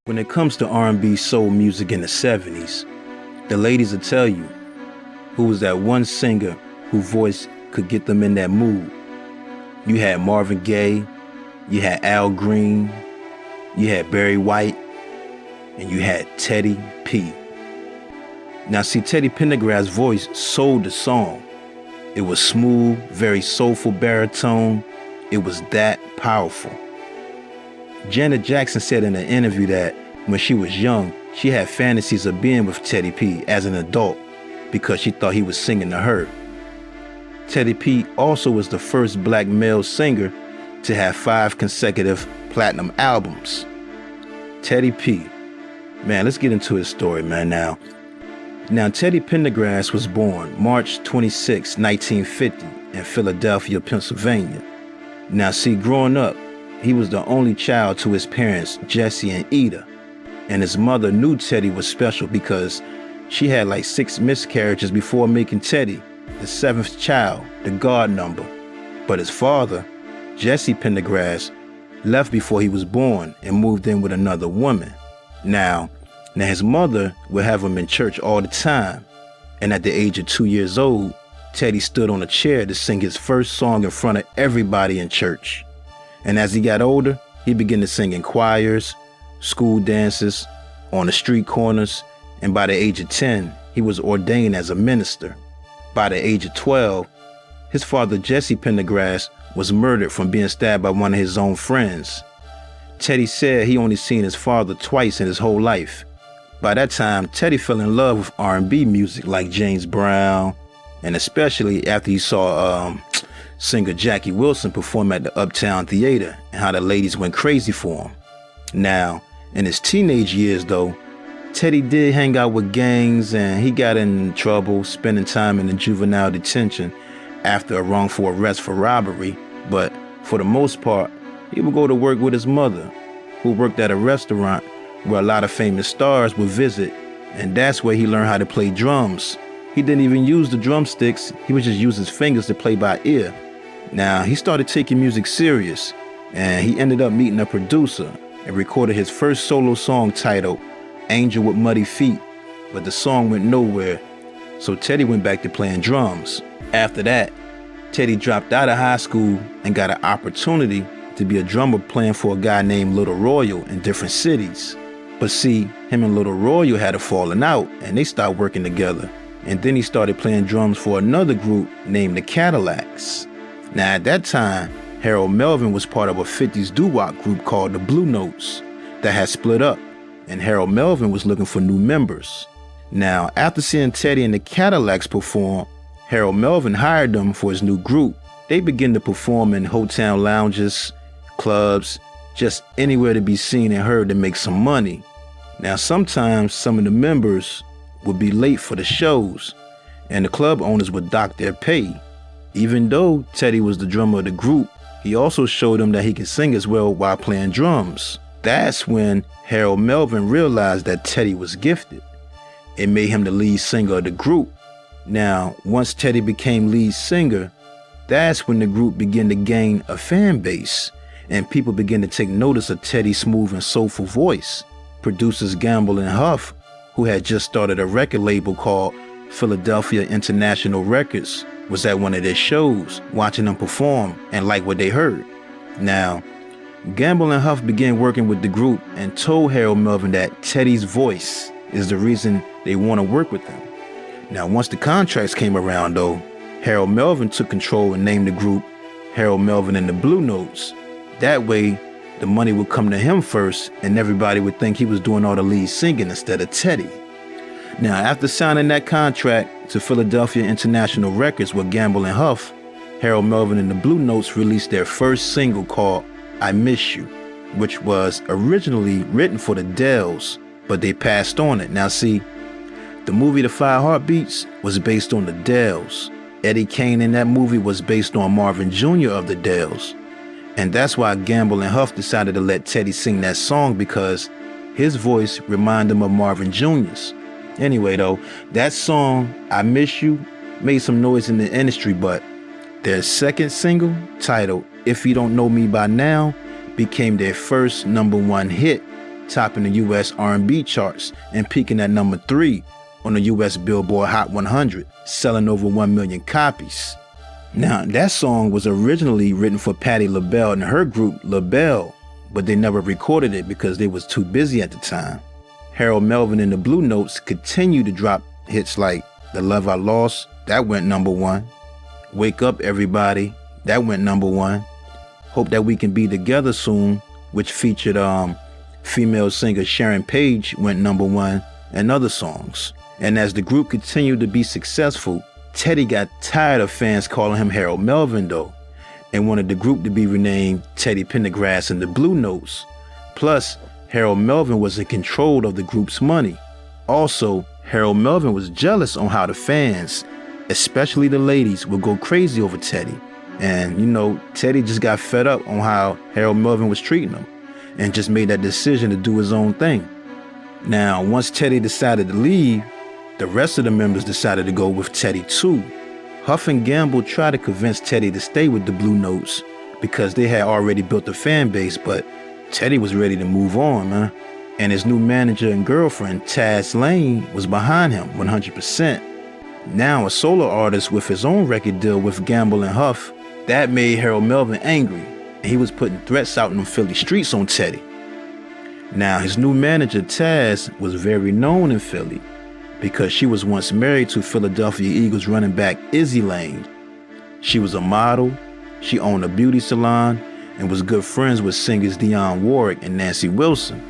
When it comes to R&B soul music in the 70s, the ladies will tell you who was that one singer whose voice could get them in that mood. You had Marvin Gaye, you had Al Green, you had Barry White, and you had Teddy P. Now see, Teddy Pendergrass' voice sold the song. It was smooth, very soulful baritone. It was that powerful. Janet Jackson said in an interview that when she was young, she had fantasies of being with Teddy P as an adult because she thought he was singing to her. Teddy P also was the first black male singer to have 5 consecutive platinum albums. Teddy P. Man, let's get into his story, man, now. Teddy Pendergrass was born March 26, 1950 in Philadelphia, Pennsylvania. Now, see, growing up, he was the only child to his parents, Jesse and Ida. And his mother knew Teddy was special because she had like 6 miscarriages before making Teddy the 7th child, the God number. But his father, Jesse Pendergrass, left before he was born and moved in with another woman. Now his mother would have him in church all the time. And at the age of 2 years old, Teddy stood on a chair to sing his first song in front of everybody in church. And as he got older, he began to sing in choirs, school dances, on the street corners, and by the age of 10, he was ordained as a minister. By the age of 12, his father Jesse Pendergrass was murdered from being stabbed by one of his own friends. Teddy said he only seen his father twice in his whole life. By that time, Teddy fell in love with R&B music like James Brown, and especially after he saw singer Jackie Wilson perform at the Uptown Theater and how the ladies went crazy for him. Now, in his teenage years though, Teddy did hang out with gangs and he got in trouble spending time in the juvenile detention after a wrongful arrest for robbery, but for the most part, he would go to work with his mother, who worked at a restaurant where a lot of famous stars would visit, and that's where he learned how to play drums. He didn't even use the drumsticks, he would just use his fingers to play by ear. Now, he started taking music serious, and he ended up meeting a producer and recorded his first solo song titled Angel with Muddy Feet, but the song went nowhere, so Teddy went back to playing drums. After that, Teddy dropped out of high school and got an opportunity to be a drummer playing for a guy named Little Royal in different cities. But see, him and Little Royal had a falling out and they stopped working together. And then he started playing drums for another group named the Cadillacs. Now at that time, Harold Melvin was part of a 50s doo-wop group called the Blue Notes that had split up, and Harold Melvin was looking for new members. Now, after seeing Teddy and the Cadillacs perform, Harold Melvin hired them for his new group. They began to perform in hotel lounges, clubs, just anywhere to be seen and heard to make some money. Now, sometimes some of the members would be late for the shows, and the club owners would dock their pay. Even though Teddy was the drummer of the group, he also showed them that he could sing as well while playing drums. That's when Harold Melvin realized that Teddy was gifted. It made him the lead singer of the group. Now, once Teddy became lead singer, that's when the group began to gain a fan base, and people began to take notice of Teddy's smooth and soulful voice. Producers Gamble and Huff, who had just started a record label called Philadelphia International Records, was at one of their shows, watching them perform and liked what they heard. Now, Gamble and Huff began working with the group and told Harold Melvin that Teddy's voice is the reason they want to work with him. Now, once the contracts came around though, Harold Melvin took control and named the group Harold Melvin and the Blue Notes. That way, the money would come to him first and everybody would think he was doing all the lead singing instead of Teddy. Now, after signing that contract to Philadelphia International Records with Gamble and Huff, Harold Melvin and the Blue Notes released their first single called I Miss You, which was originally written for the Dells, but they passed on it. Now see, the movie The Five Heartbeats was based on the Dells. Eddie Kane in that movie was based on Marvin Jr. of the Dells. And that's why Gamble and Huff decided to let Teddy sing that song, because his voice reminded him of Marvin Jr.'s. Anyway though, that song, I Miss You, made some noise in the industry, but their second single, titled If You Don't Know Me By Now, became their first #1 hit topping the U.S. R&B charts and peaking at number 3 on the U.S. Billboard Hot 100, selling over 1 million copies. Now, that song was originally written for Patti LaBelle and her group LaBelle, but they never recorded it because they was too busy at the time. Harold Melvin and the Blue Notes continued to drop hits like The Love I Lost, that went number 1. Wake Up Everybody, that went number 1. Hope That We Can Be Together Soon, which featured female singer Sharon Page, went number 1, and other songs. And as the group continued to be successful, Teddy got tired of fans calling him Harold Melvin though, and wanted the group to be renamed Teddy Pendergrass and the Blue Notes. Plus, Harold Melvin was in control of the group's money. Also, Harold Melvin was jealous on how the fans, especially the ladies, would go crazy over Teddy. And, Teddy just got fed up on how Harold Melvin was treating him and just made that decision to do his own thing. Now, once Teddy decided to leave, the rest of the members decided to go with Teddy too. Huff and Gamble tried to convince Teddy to stay with the Blue Notes because they had already built a fan base, but Teddy was ready to move on, man. And his new manager and girlfriend, Taz Lane, was behind him 100%. Now a solo artist with his own record deal with Gamble and Huff, that made Harold Melvin angry, and he was putting threats out in the Philly streets on Teddy. Now his new manager, Taz, was very known in Philly because she was once married to Philadelphia Eagles running back Izzy Lane. She was a model, she owned a beauty salon, and was good friends with singers Dionne Warwick and Nancy Wilson.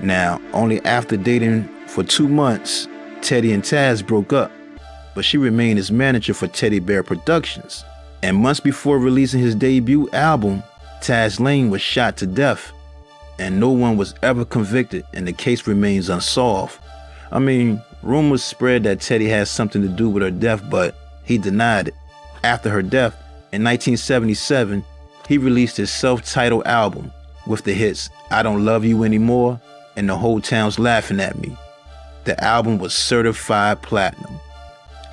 Now, only after dating for 2 months, Teddy and Taz broke up, but she remained as manager for Teddy Bear Productions. And months before releasing his debut album, Taz Lane was shot to death, and no one was ever convicted, and the case remains unsolved. I mean, rumors spread that Teddy had something to do with her death, but he denied it. After her death, in 1977, he released his self-titled album with the hits I Don't Love You Anymore and The Whole Town's Laughing at Me. The album was certified platinum.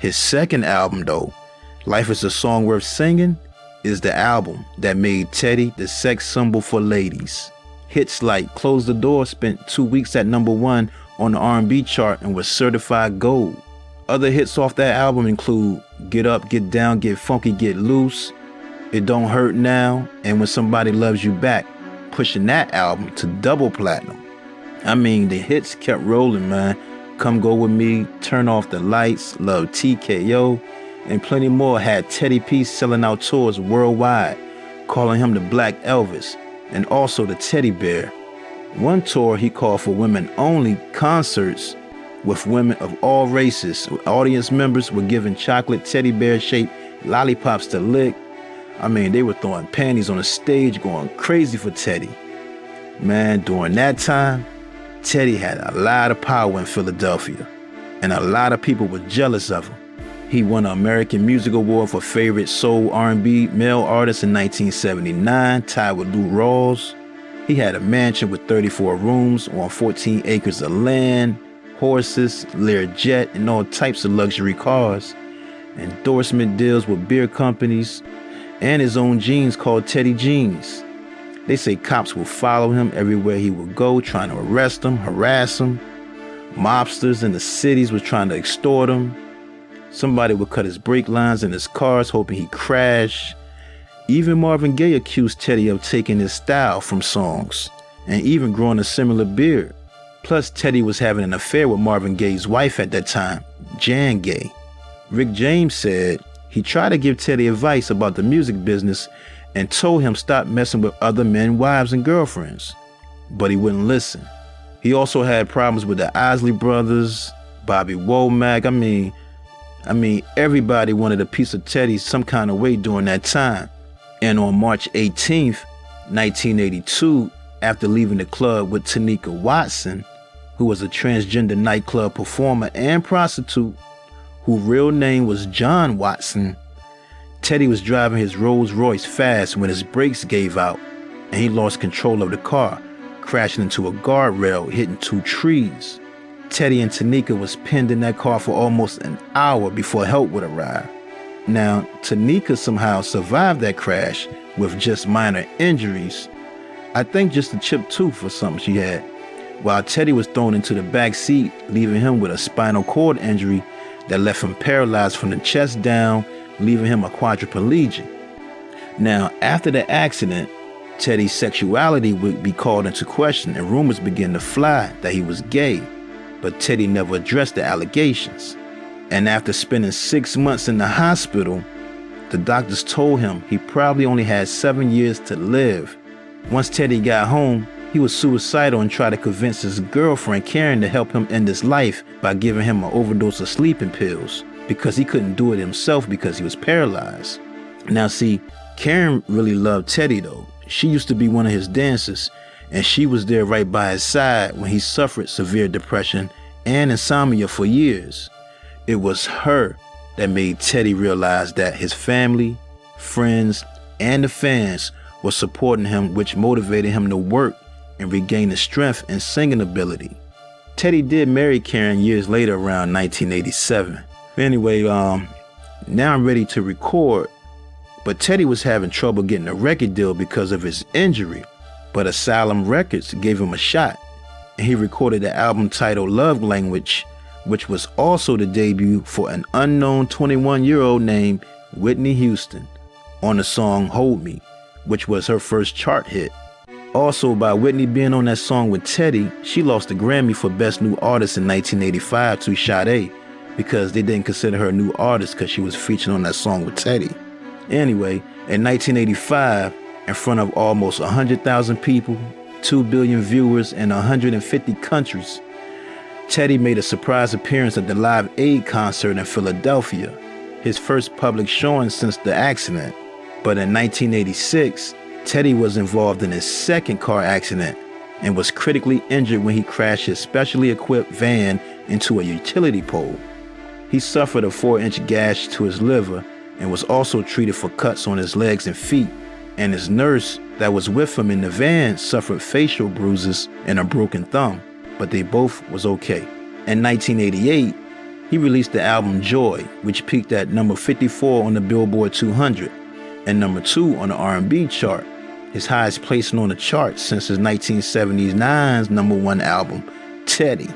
His second album though, Life Is a Song Worth Singing, is the album that made Teddy the sex symbol for ladies. Hits like Close the Door spent 2 weeks at number 1 on the R&B chart and was certified gold. Other hits off that album include Get Up, Get Down, Get Funky, Get Loose, It Don't Hurt Now, and When Somebody Loves You Back, pushing that album to double platinum. I mean, the hits kept rolling, man. Come Go With Me, Turn Off the Lights, Love TKO, and plenty more had Teddy P selling out tours worldwide, calling him the Black Elvis, and also the Teddy Bear. One tour he called for women-only concerts with women of all races. Audience members were given chocolate teddy bear-shaped lollipops to lick. I mean, they were throwing panties on the stage, going crazy for Teddy. Man, during that time, Teddy had a lot of power in Philadelphia, and a lot of people were jealous of him. He won an American Music Award for Favorite Soul R&B Male Artist in 1979, tied with Lou Rawls. He had a mansion with 34 rooms on 14 acres of land, horses, Learjet, and all types of luxury cars, endorsement deals with beer companies, and his own jeans called Teddy Jeans. They say cops would follow him everywhere he would go, trying to arrest him, harass him. Mobsters in the cities were trying to extort him. Somebody would cut his brake lines in his cars, hoping he'd crash. Even Marvin Gaye accused Teddy of taking his style from songs, and even growing a similar beard. Plus, Teddy was having an affair with Marvin Gaye's wife at that time, Jan Gaye. Rick James said he tried to give Teddy advice about the music business and told him stop messing with other men's wives and girlfriends, but he wouldn't listen. He also had problems with the Isley Brothers, Bobby Womack. I mean, everybody wanted a piece of Teddy some kind of way during that time. And on March 18th, 1982, after leaving the club with Tanika Watson, who was a transgender nightclub performer and prostitute, whose real name was John Watson, Teddy was driving his Rolls Royce fast when his brakes gave out and he lost control of the car, crashing into a guardrail, hitting 2 trees. Teddy and Tanika was pinned in that car for almost an hour before help would arrive. Now, Tanika somehow survived that crash with just minor injuries. I think just a chipped tooth or something she had. while Teddy was thrown into the back seat, leaving him with a spinal cord injury that left him paralyzed from the chest down, leaving him a quadriplegic. Now, after the accident, Teddy's sexuality would be called into question and rumors began to fly that he was gay, but Teddy never addressed the allegations. And after spending 6 months in the hospital, the doctors told him he probably only had 7 years to live. Once Teddy got home, he was suicidal and tried to convince his girlfriend Karen to help him end his life by giving him an overdose of sleeping pills because he couldn't do it himself because he was paralyzed. Now see, Karen really loved Teddy though. She used to be one of his dancers and she was there right by his side when he suffered severe depression and insomnia for years. It was her that made Teddy realize that his family, friends, and the fans were supporting him, which motivated him to work and regain the strength and singing ability. Teddy did marry Karen years later around 1987. Anyway, now I'm ready to record, but Teddy was having trouble getting a record deal because of his injury, but Asylum Records gave him a shot, and he recorded the album titled Love Language, which was also the debut for an unknown 21-year-old named Whitney Houston on the song Hold Me, which was her first chart hit. Also, by Whitney being on that song with Teddy, she lost a Grammy for Best New Artist in 1985 to Sade because they didn't consider her a new artist because she was featured on that song with Teddy. Anyway, in 1985, in front of almost 100,000 people, 2 billion viewers in 150 countries, Teddy made a surprise appearance at the Live Aid concert in Philadelphia, his first public showing since the accident. But in 1986, Teddy was involved in his second car accident and was critically injured when he crashed his specially equipped van into a utility pole. He suffered a 4-inch gash to his liver and was also treated for cuts on his legs and feet, and his nurse that was with him in the van suffered facial bruises and a broken thumb, but they both was okay. In 1988, he released the album Joy, which peaked at number 54 on the Billboard 200 and number 2 on the R&B chart, his highest placing on the chart since his 1979's number 1 album, Teddy.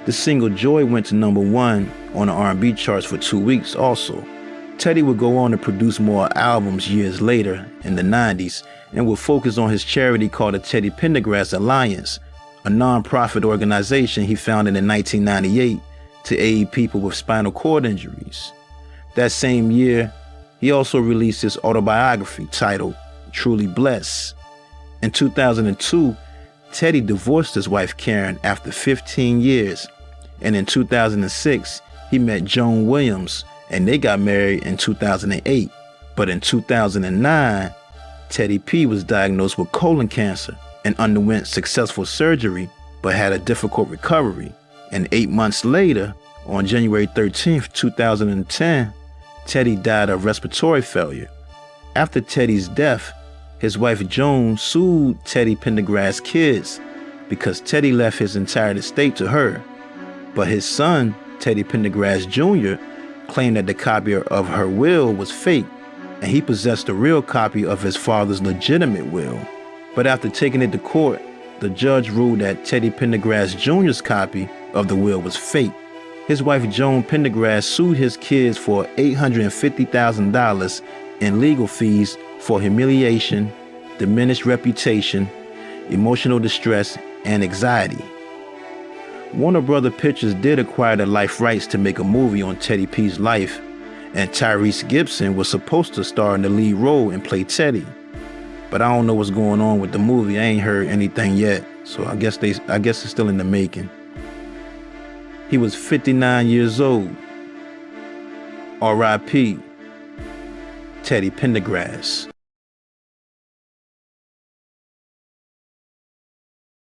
The single Joy went to number 1 on the R&B charts for 2 weeks also. Teddy would go on to produce more albums years later in the 90s and would focus on his charity called the Teddy Pendergrass Alliance, a non-profit organization he founded in 1998 to aid people with spinal cord injuries. That same year, he also released his autobiography titled Truly Blessed. In 2002, Teddy divorced his wife Karen after 15 years, and in 2006, he met Joan Williams, and they got married in 2008. But in 2009, Teddy P was diagnosed with colon cancer and underwent successful surgery, but had a difficult recovery. And 8 months later, on January 13th, 2010, Teddy died of respiratory failure. After Teddy's death, his wife Joan sued Teddy Pendergrass' kids because Teddy left his entire estate to her. But his son, Teddy Pendergrass Jr., claimed that the copy of her will was fake, and he possessed a real copy of his father's legitimate will. But after taking it to court, the judge ruled that Teddy Pendergrass Jr.'s copy of the will was fake. His wife Joan Pendergrass sued his kids for $850,000 in legal fees for humiliation, diminished reputation, emotional distress, and anxiety. Warner Brother Pictures did acquire the life rights to make a movie on Teddy P's life, and Tyrese Gibson was supposed to star in the lead role and play Teddy. But I don't know what's going on with the movie. I ain't heard anything yet, so I guess it's still in the making. He was 59 years old. R.I.P. Teddy Pendergrass.